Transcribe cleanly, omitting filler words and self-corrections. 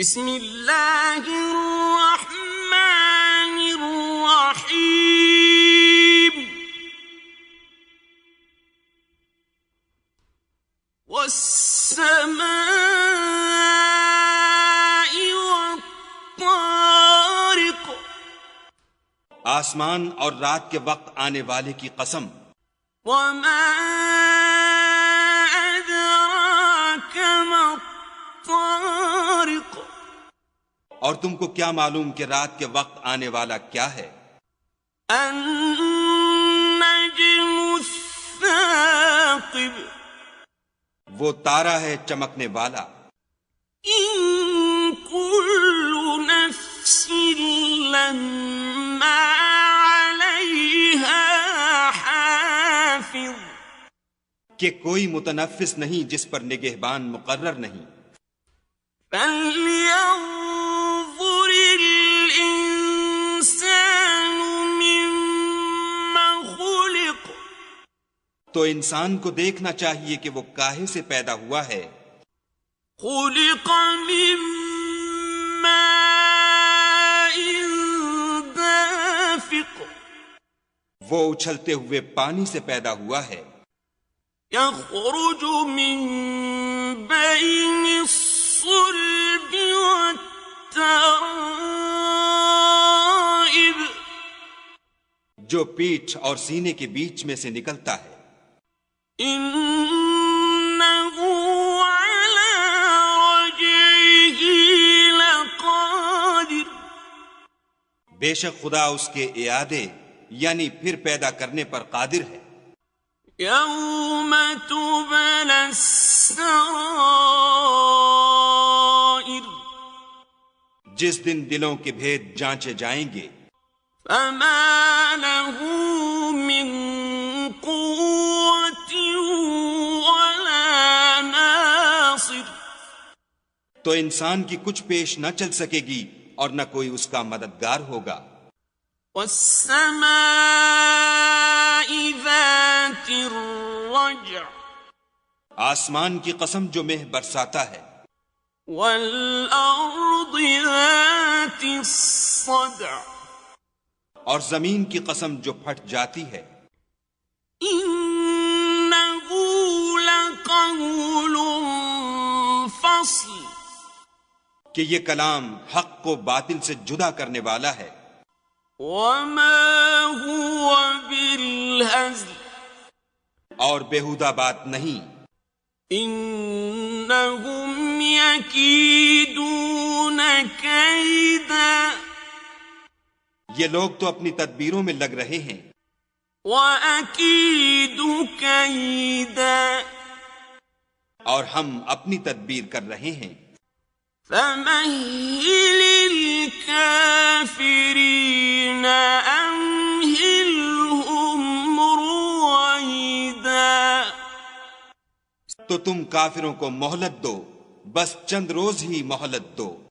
بسم اللہ الرحمن الرحیم والسماء والطارق، آسمان اور رات کے وقت آنے والے کی قسم، وما ادراک ما الطارق، اور تم کو کیا معلوم کہ رات کے وقت آنے والا کیا ہے؟ النجم الثاقب، وہ تارا ہے چمکنے والا۔ ان کل نفس لما علیہا حافظ، کہ کوئی متنفس نہیں جس پر نگہبان مقرر نہیں۔ فَلْيَنظُرِ الْإِنسَانُ مِمَّ خُلِقَ، تو انسان کو دیکھنا چاہیے کہ وہ کاہے سے پیدا ہوا ہے۔ خُلِقَ مِن مَّاءٍ دَافِقٍ، وہ اچھلتے ہوئے پانی سے پیدا ہوا ہے۔ يَخْرُجُ مِن بَيْنِ الصُّلْبِ وَالتَّرَائِبِ، جو پیٹھ اور سینے کے بیچ میں سے نکلتا ہے۔ إِنَّهُ عَلَى رَجْعِهِ لَقَادِرٌ، بے شک خدا اس کے اعادے یعنی پھر پیدا کرنے پر قادر ہے۔ يَوْمَ تُبْلَى السَّرَائِرُ، جس دن دلوں کے بھید جانچے جائیں گے۔ فَمَا لَهُ مِن قُوَّةٍ وَلَا نَاصِرٍ، تو انسان کی کچھ پیش نہ چل سکے گی اور نہ کوئی اس کا مددگار ہوگا۔ وَالسَّمَاءِ ذَاتِ الرَّجْعِ، آسمان کی قسم جو مہ برساتا ہے۔ وَالْأَرْضِ ذَاتِ الصَّدْعِ، اور زمین کی قسم جو پھٹ جاتی ہے۔ إِنَّهُ لَقَوْلٌ فَصْلٌ، کہ یہ کلام حق کو باطل سے جدا کرنے والا ہے۔ وَمَا هُوَ بِالْهَزْلِ، اور بیہودہ بات نہیں۔ إِنَّهُمْ يَكِيدُونَ كَيْدًا، یہ لوگ تو اپنی تدبیروں میں لگ رہے ہیں۔ وَأَكِيدُ كَيْدًا، اور ہم اپنی تدبیر کر رہے ہیں۔ فَمَهِّلِ الْكَافِرِينَ أَمْهِلْهُمْ رُوَيْدًا، تو تم کافروں کو مہلت دو، بس چند روز ہی مہلت دو۔